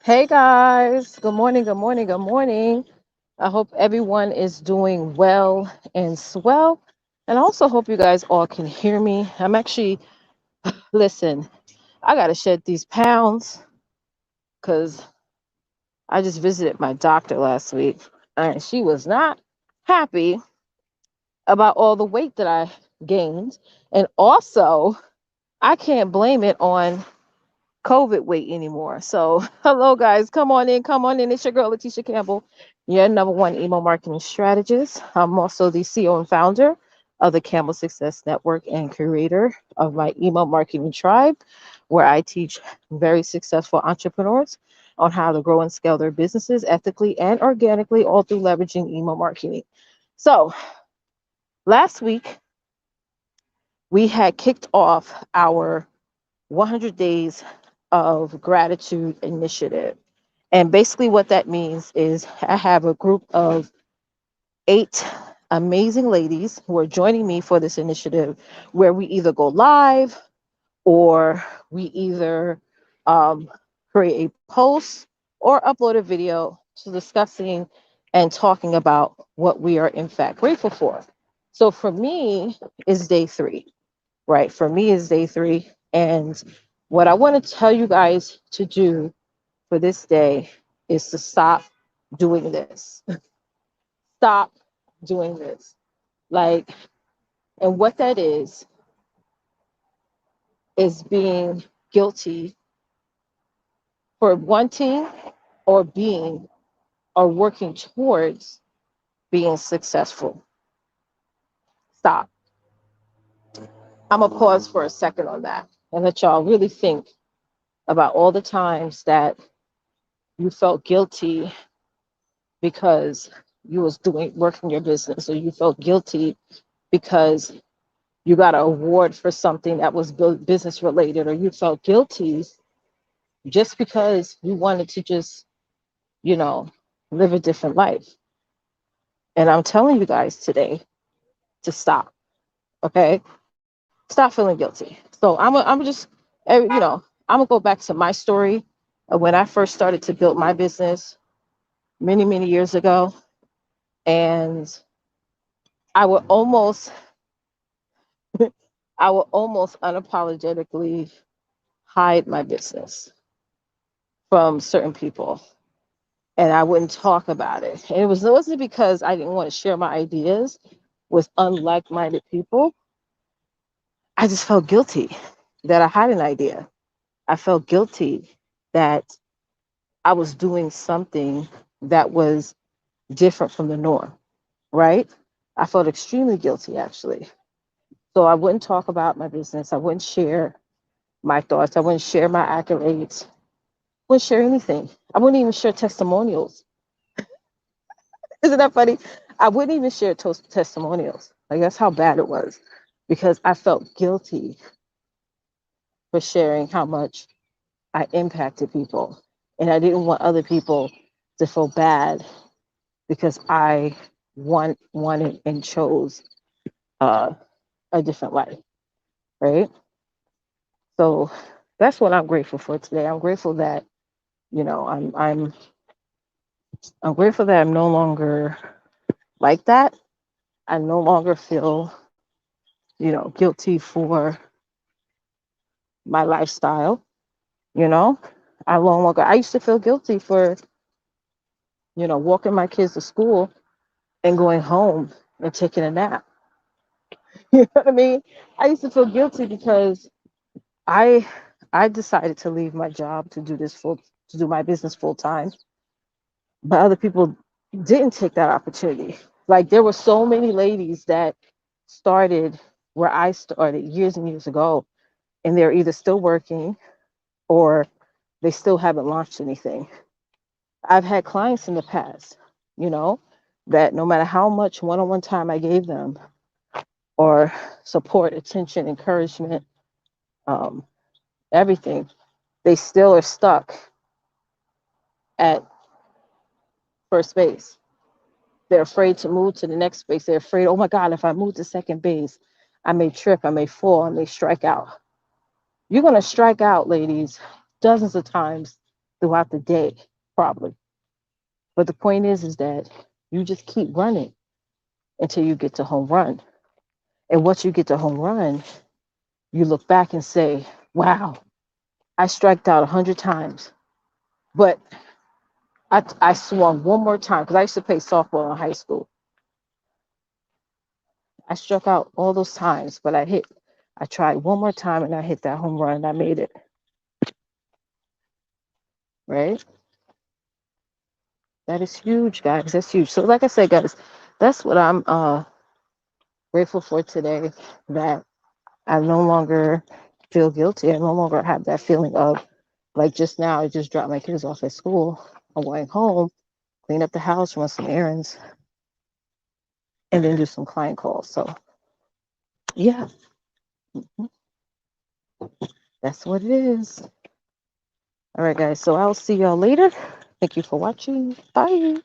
Hey guys, good morning, good morning, good morning. I hope everyone is doing well and swell. And I also hope you guys all can hear me. Listen, I got to shed these pounds because I just visited my doctor last week and she was not happy about all the weight that I gained. And also, I can't blame it on COVID weight anymore. So, hello guys, come on in, come on in. It's your girl Letitia Campbell, your number one email marketing strategist. I'm also the CEO and founder of the Campbell Success Network and creator of my email marketing tribe, where I teach very successful entrepreneurs on how to grow and scale their businesses ethically and organically, all through leveraging email marketing. So, last week we had kicked off our 100 days of gratitude initiative. And basically, what that means is I have a group of 8 amazing ladies who are joining me for this initiative where we either go live or we either um, create a post or upload a video to discussing and talking about what we are in fact grateful for. So for me is day 3, right? For me is day 3. And what I want to tell you guys to do for this day is to stop doing this. Stop doing this. Like, and what that is being guilty for wanting or being or working towards being successful. Stop. I'm going to pause for a second on that and let y'all really think about all the times that you felt guilty because you was doing working your business, or you felt guilty because you got an award for something that was business related, or you felt guilty just because you wanted to just, you know, live a different life. And I'm telling you guys today to stop. Okay, stop feeling guilty. So I'm just, I'm gonna go back to my story of when I first started to build my business many years ago, and I would almost, I would almost unapologetically hide my business from certain people, and I wouldn't talk about it. And it wasn't because I didn't want to share my ideas with unlike-minded people. I just felt guilty that I had an idea. I felt guilty that I was doing something that was different from the norm, right? I felt extremely guilty actually. So I wouldn't talk about my business. I wouldn't share my thoughts. I wouldn't share my accolades. I wouldn't share anything. I wouldn't even share testimonials. Isn't that funny? I wouldn't even share testimonials. Like, that's how bad it was, because I felt guilty for sharing how much I impacted people. And I didn't want other people to feel bad because I wanted and chose uh, a different life, right? So that's what I'm grateful for today. I'm grateful that, you know, I'm grateful that I'm no longer like that. I no longer feel, guilty for my lifestyle. You know, I used to feel guilty for, walking my kids to school and going home and taking a nap. You know what I mean? I used to feel guilty because I I decided to leave my job to do my business full time, but other people didn't take that opportunity. Like, there were so many ladies that started where I started years and years ago, and they're either still working or they still haven't launched anything. I've had clients in the past, you know, that no matter how much one-on-one time I gave them, or support, attention, encouragement, um, everything, they still are stuck at first base. They're afraid to move to the next base. They're afraid, oh my God, if I move to second base, I may trip, I may fall, I may strike out. You're going to strike out, ladies, dozens of times throughout the day, probably. But the point is that you just keep running until you get to home run. And once you get to home run, you look back and say, wow, I striked out 100 times, but I swung one more time because I used to play softball in high school. I struck out all those times, but I tried one more time and I hit that home run and I made it, right? That is huge, guys. That's huge. So, like I said, guys, that's what I'm grateful for today, that I no longer feel guilty. I no longer have that feeling of, like, just now, I just dropped my kids off at school. I'm going home, clean up the house, run some errands, and then do some client calls. So, yeah, that's what it is. All right, guys. So I'll see y'all later. Thank you for watching. Bye.